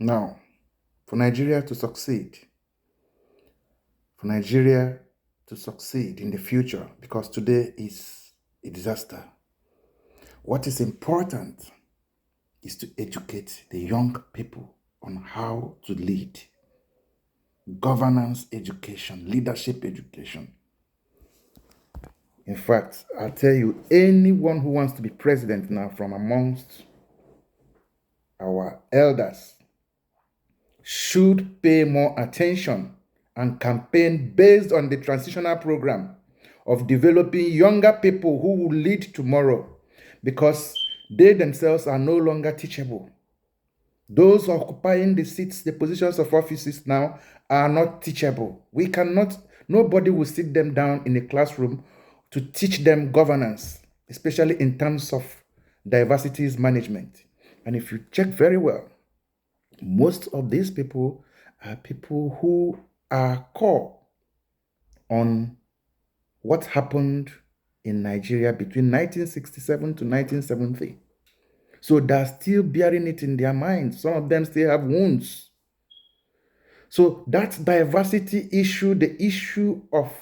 Now, for Nigeria to succeed, for Nigeria to succeed in the future, because today is a disaster, what is important is to educate the young people on how to lead. Governance education, leadership education. In fact, I'll tell you, anyone who wants to be president now from amongst our elders should pay more attention and campaign based on the transitional program of developing younger people who will lead tomorrow, because they themselves are no longer teachable. Those occupying the seats, the positions of offices now are not teachable. Nobody will sit them down in a classroom to teach them governance, especially in terms of diversities management. And if you check very well, most of these people are people who are core on what happened in Nigeria between 1967 to 1970. So they're still bearing it in their minds. Some of them still have wounds. So that diversity issue, the issue of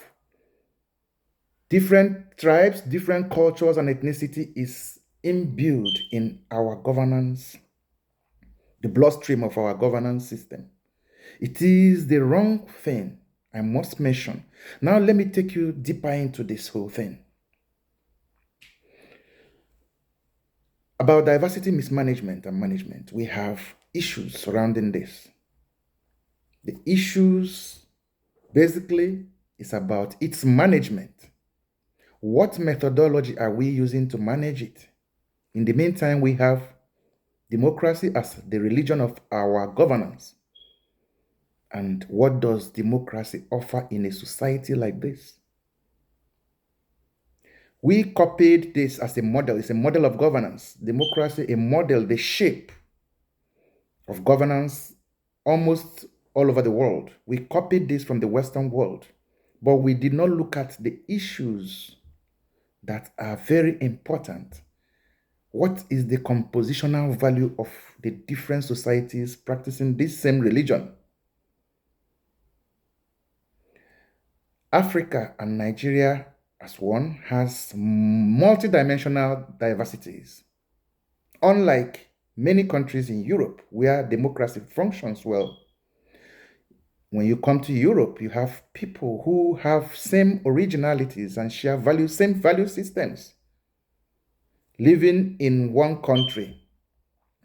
different tribes, different cultures and ethnicity, is imbued in our governance, the bloodstream of our governance system. It is the wrong thing, I must mention. Now let me take you deeper into this whole thing. About diversity mismanagement and management, we have issues surrounding this. The issues basically is about its management. What methodology are we using to manage it? In the meantime, we have democracy as the religion of our governance. And what does democracy offer in a society like this? We copied this as a model. It's a model of governance. Democracy, a model, the shape of governance almost all over the world. We copied this from the Western world, but we did not look at the issues that are very important. What is the compositional value of the different societies practicing this same religion? Africa and Nigeria as one has multidimensional diversities. Unlike many countries in Europe where democracy functions well, when you come to Europe, you have people who have same originalities and share values, same value systems, living in one country.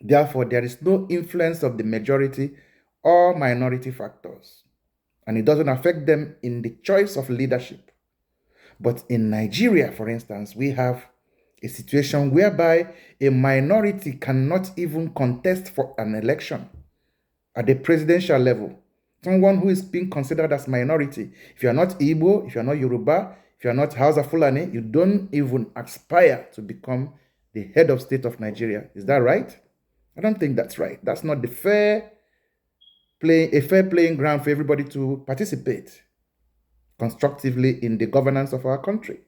Therefore, there is no influence of the majority or minority factors, and it doesn't affect them in the choice of leadership. But in Nigeria, for instance, we have a situation whereby a minority cannot even contest for an election at the presidential level. Someone who is being considered as minority, if you are not Igbo, if you are not Yoruba, if you are not Hausa Fulani, you don't even aspire to become the head of state of Nigeria. Is that right? I don't think that's right. That's not a fair playing ground for everybody to participate constructively in the governance of our country.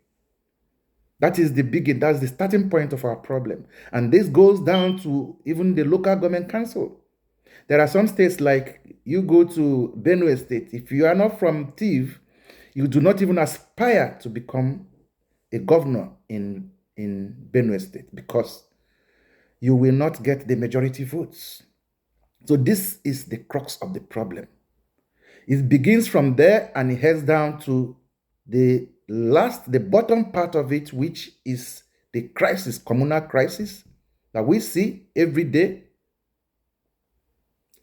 That's the starting point of our problem. And this goes down to even the local government council. There are some states, like you go to Benue State, if you are not from Tiv, you do not even aspire to become a governor in Benue State, because you will not get the majority votes. So this is the crux of the problem. It begins from there and it heads down to the bottom part of it, which is the crisis, communal crisis that we see every day.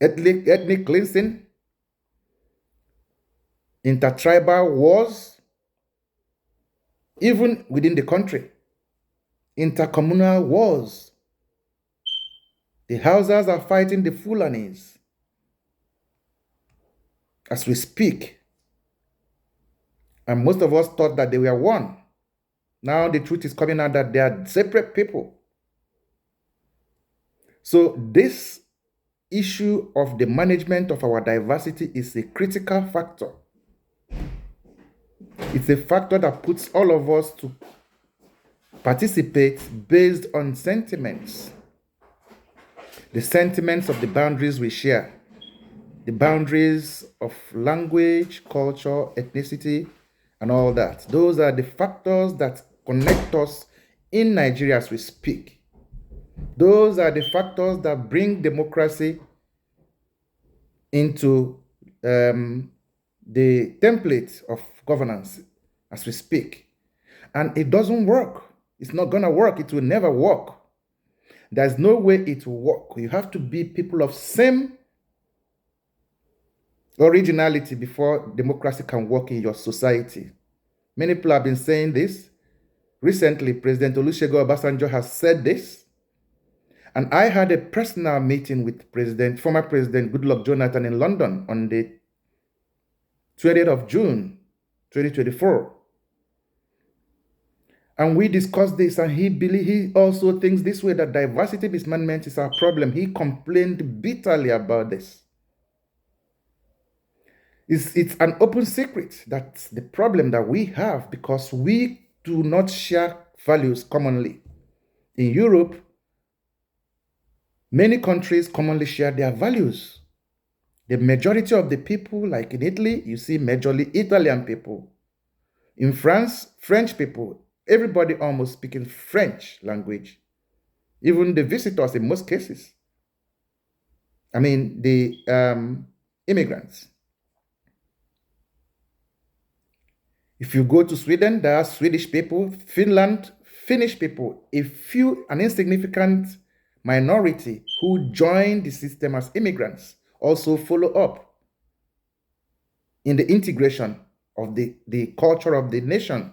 Ethnic cleansing, intertribal wars, even within the country, intercommunal wars. The Hausas are fighting the Fulanis as we speak. And most of us thought that they were one. Now the truth is coming out that they are separate people. So this issue of the management of our diversity is a critical factor. It's a factor that puts all of us to participate based on sentiments. the sentiments of the boundaries we share, the boundaries of language, culture, ethnicity, and all that. Those are the factors that connect us in Nigeria as we speak. Those are the factors that bring democracy into the template of governance as we speak. And it doesn't work. It's not going to work. It will never work. There's no way it will work. You have to be people of same originality before democracy can work in your society. Many people have been saying this. Recently, President Olusegun Obasanjo has said this. And I had a personal meeting with former President Goodluck Jonathan in London on the 20th of June, 2024. And we discussed this, and he also thinks this way, that diversity mismanagement is our problem. He complained bitterly about this. It's an open secret. That's the problem that we have, because we do not share values commonly. In Europe, many countries commonly share their values. The majority of the people, like in Italy, you see majorly Italian people. In France, French people, everybody almost speaking French language. Even the visitors in most cases. I mean, the immigrants. If you go to Sweden, there are Swedish people, Finland, Finnish people, an insignificant minority who join the system as immigrants also follow up in the integration of the culture of the nation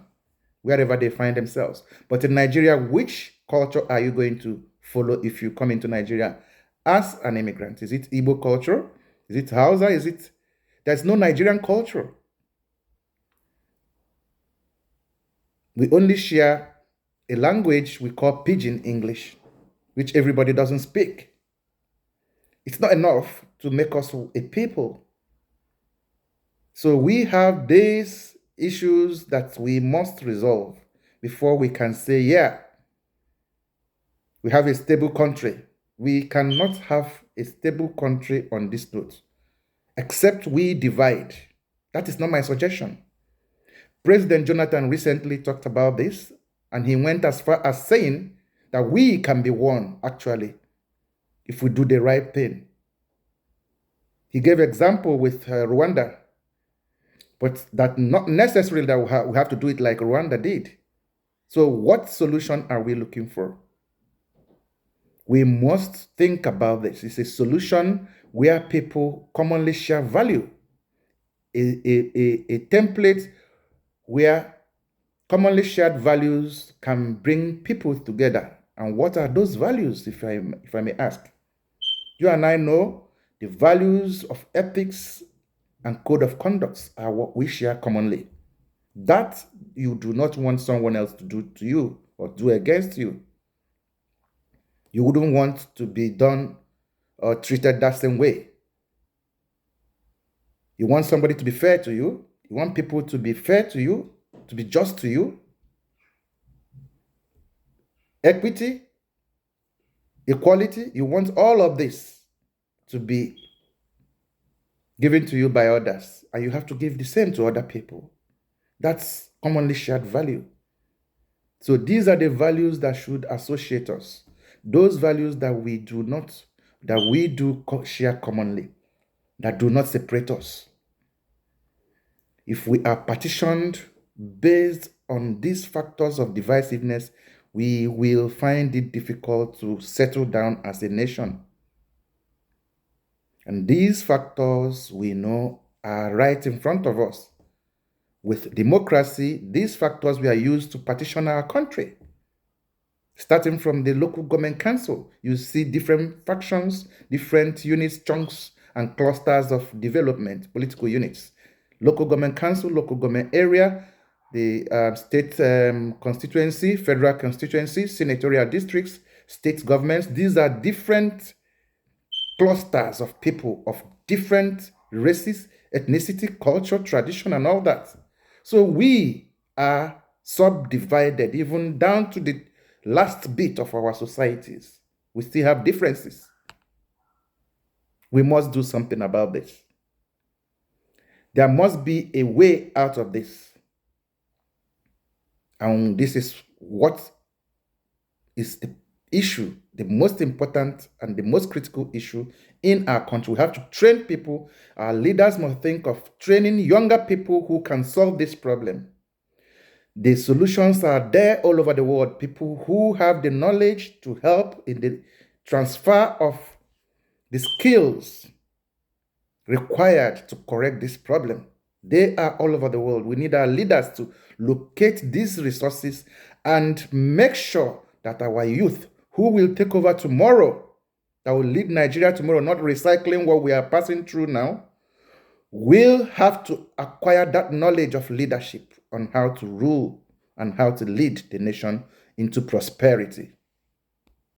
wherever they find themselves. But in Nigeria, which culture are you going to follow if you come into Nigeria as an immigrant? Is it Igbo culture? Is it Hausa? There's no Nigerian culture. We only share a language we call Pidgin English, which everybody doesn't speak. It's not enough to make us a people. So we have these issues that we must resolve before we can say, yeah, we have a stable country. We cannot have a stable country on this note, except we divide. That is not my suggestion. President Jonathan recently talked about this, and he went as far as saying that we can be one, actually, if we do the right thing. He gave example with Rwanda, but that not necessarily that we have to do it like Rwanda did. So what solution are we looking for? We must think about this. It's a solution where people commonly share value, a template where commonly shared values can bring people together. And what are those values, if I may ask? You and I know the values of ethics and code of conduct are what we share commonly. That you do not want someone else to do to you or do against you. You wouldn't want to be done or treated that same way. You want somebody to be fair to you. You want people to be fair to you, to be just to you. Equity, equality, you want all of this to be given to you by others, and you have to give the same to other people. That's commonly shared value. So these are the values that should associate us. Those values that we do share commonly, that do not separate us. If we are partitioned based on these factors of divisiveness, we will find it difficult to settle down as a nation. And these factors we know are right in front of us. With democracy, these factors were used to partition our country. Starting from the local government council, you see different factions, different units, chunks, and clusters of development, political units. Local government council, local government area, the state constituency, federal constituency, senatorial districts, state governments. These are different clusters of people of different races, ethnicity, culture, tradition, and all that. So we are subdivided even down to the last bit of our societies. We still have differences. We must do something about this. There must be a way out of this. And this is what is the issue, the most important and the most critical issue in our country. We have to train people. Our leaders must think of training younger people who can solve this problem. The solutions are there all over the world. People who have the knowledge to help in the transfer of the skills required to correct this problem. They are all over the world. We need our leaders to locate these resources and make sure that our youth who will take over tomorrow, that will lead Nigeria tomorrow, not recycling what we are passing through now, will have to acquire that knowledge of leadership on how to rule and how to lead the nation into prosperity.